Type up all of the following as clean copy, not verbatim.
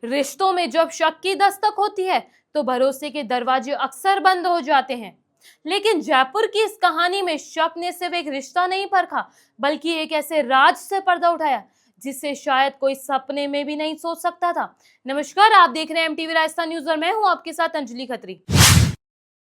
रिश्तों में जब शक की दस्तक होती है तो भरोसे के दरवाजे अक्सर बंद हो जाते हैं। लेकिन जयपुर की इस कहानी में शक ने सिर्फ एक रिश्ता नहीं परखा, बल्कि एक ऐसे राज से पर्दा उठाया जिसे शायद कोई सपने में भी नहीं सोच सकता था। नमस्कार, आप देख रहे हैं एमटीवी राजस्थान न्यूज और मैं हूं आपके साथ अंजलि खत्री।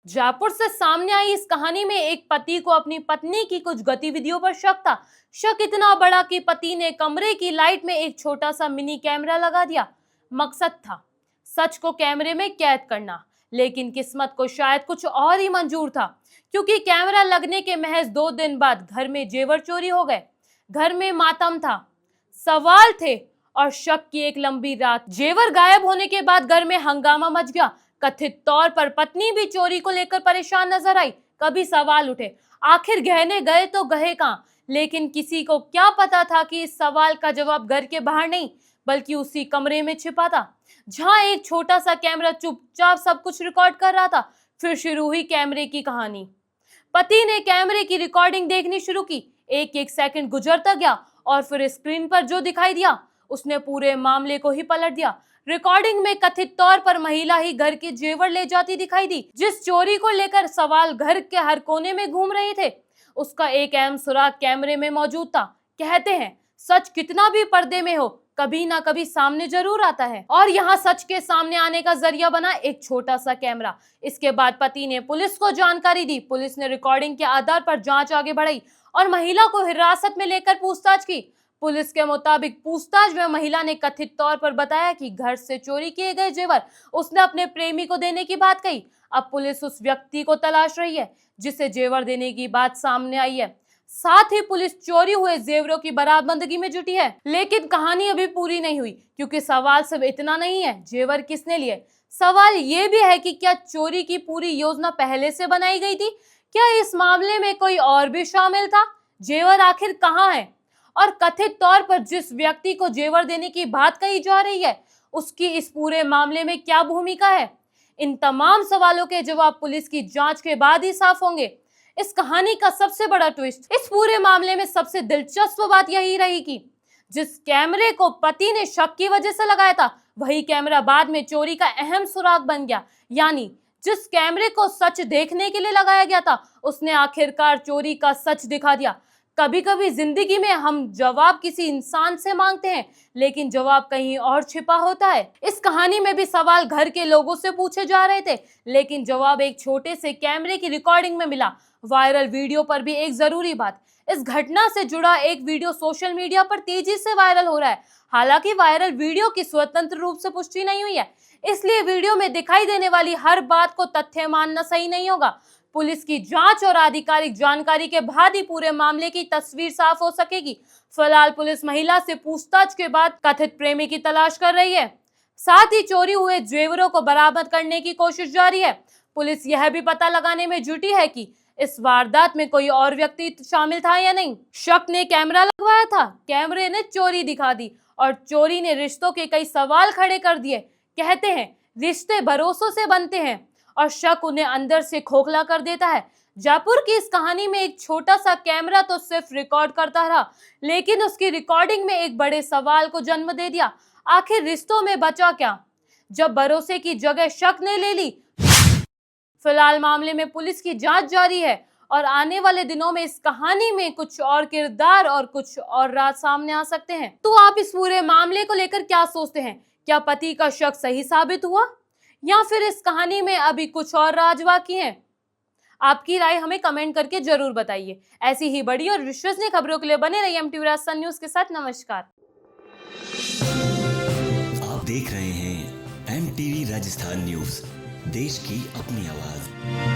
जयपुर से सामने आई इस कहानी में एक पति को अपनी पत्नी की कुछ गतिविधियों पर शक था। शक इतना बड़ा कि पति ने कमरे की लाइट में एक छोटा सा मिनी कैमरा लगा दिया। मकसद था सच को कैमरे में कैद करना, लेकिन किस्मत को शायद कुछ और ही मंजूर था, क्योंकि कैमरा लगने के महज 2 दिन बाद घर में जेवर चोरी हो गए। घर में मातम था, सवाल थे और शक की एक लंबी रात। जेवर गायब होने के बाद घर में हंगामा मच गया। कथित तौर पर पत्नी भी चोरी को लेकर परेशान नजर आई। कभी सवाल उठे, आखिर गहने गए तो गए कहां? लेकिन किसी को क्या पता था कि इस सवाल का जवाब घर के बाहर नहीं, बल्कि उसी कमरे में छिपा था, जहां एक छोटा सा कैमरा चुपचाप सब कुछ रिकॉर्ड कर रहा था। फिर शुरू हुई कैमरे की कहानी। पति ने कैमरे की रिकॉर्डिंग देखनी शुरू की। एक एक सेकंड गुजरता गया और फिर स्क्रीन पर जो दिखाई दिया उसने पूरे मामले को ही पलट दिया। रिकॉर्डिंग में कथित तौर पर महिला ही घर के जेवर ले जाती दिखाई दी। जिस चोरी को लेकर सवाल घर के हर कोने में घूम रहे थे, उसका एक अहम सुराग कैमरे में मौजूद था। कहते हैं सच कितना भी पर्दे में हो, कभी ना कभी सामने जरूर आता है, और यहाँ सच के सामने आने का जरिया बना एक छोटा सा कैमरा। इसके बाद पति ने पुलिस को जानकारी दी। पुलिस ने रिकॉर्डिंग के आधार पर जांच आगे बढ़ाई और महिला को हिरासत में लेकर पूछताछ की। पुलिस के मुताबिक पूछताछ में महिला ने कथित तौर पर बताया कि घर से चोरी किए गए जेवर उसने अपने प्रेमी को देने की बात कही। अब पुलिस उस व्यक्ति को तलाश रही है जिसे जेवर देने की बात सामने आई है। साथ ही पुलिस चोरी हुए जेवरों की बरामदगी में जुटी है। लेकिन कहानी अभी पूरी नहीं हुई, क्योंकि सवाल सिर्फ इतना नहीं है जेवर किसने लिए। सवाल ये भी है कि क्या चोरी की पूरी योजना पहले से बनाई गई थी? क्या इस मामले में कोई और भी शामिल था? जेवर आखिर कहाँ है? और कथित तौर पर जिस व्यक्ति को जेवर देने की बात कही जा रही है, उसकी इस पूरे मामले में क्या भूमिका है? इन तमाम सवालों के जवाब पुलिस की जांच के बाद ही साफ होंगे। इस कहानी का सबसे बड़ा ट्विस्ट, इस पूरे मामले में सबसे दिलचस्प बात यही रही कि जिस कैमरे को पति ने शक की वजह से लगाया था, वही कैमरा बाद में चोरी का अहम सुराग बन गया। यानी जिस कैमरे को सच देखने के लिए लगाया गया था, उसने आखिरकार चोरी का सच दिखा दिया। कभी कभी जिंदगी में हम जवाब किसी इंसान से मांगते हैं, लेकिन जवाब कहीं और छिपा होता है। इस कहानी में भी सवाल घर के लोगों से पूछे जा रहे थे, लेकिन जवाब एक छोटे से कैमरे की रिकॉर्डिंग में मिला। वायरल वीडियो पर भी एक जरूरी बात, इस घटना से जुड़ा एक वीडियो सोशल मीडिया पर तेजी से वायरल हो रहा है। हालांकि वायरल वीडियो की स्वतंत्र रूप से पुष्टि नहीं हुई है, इसलिए वीडियो में दिखाई देने वाली हर बात को तथ्य मानना सही नहीं होगा। पुलिस की जांच और आधिकारिक जानकारी के बाद ही पूरे मामले की तस्वीर साफ हो सकेगी। फिलहाल पुलिस महिला से पूछताछ के बाद कथित प्रेमी की तलाश कर रही है। साथ ही चोरी हुए जेवरों को बरामद करने की कोशिश जारी है। पुलिस यह भी पता लगाने में जुटी है कि इस वारदात में कोई और व्यक्ति शामिल था या नहीं। शक ने कैमरा लगवाया था, कैमरे ने चोरी दिखा दी और चोरी ने रिश्तों के कई सवाल खड़े कर दिए। कहते हैं रिश्ते भरोसों से बनते हैं और शक उन्हें अंदर से खोखला कर देता है। जयपुर की इस कहानी में एक छोटा सा कैमरा तो सिर्फ रिकॉर्ड करता रहा, लेकिन उसकी रिकॉर्डिंग में एक बड़े सवाल को जन्म दे दिया। आखिर रिश्तों में बचा क्या जब भरोसे की जगह शक ने ले ली? फिलहाल मामले में पुलिस की जांच जारी है और आने वाले दिनों में इस कहानी में कुछ और किरदार और कुछ और राज सामने आ सकते हैं। तो आप इस पूरे मामले को लेकर क्या सोचते हैं? क्या पति का शक सही साबित हुआ, या फिर इस कहानी में अभी कुछ और राज बाकी हैं? आपकी राय हमें कमेंट करके जरूर बताइए। ऐसी ही बड़ी और विश्वसनीय खबरों के लिए बने रहिए एमटीवी राजस्थान न्यूज के साथ। नमस्कार। आप देख रहे हैं एमटीवी राजस्थान न्यूज, देश की अपनी आवाज।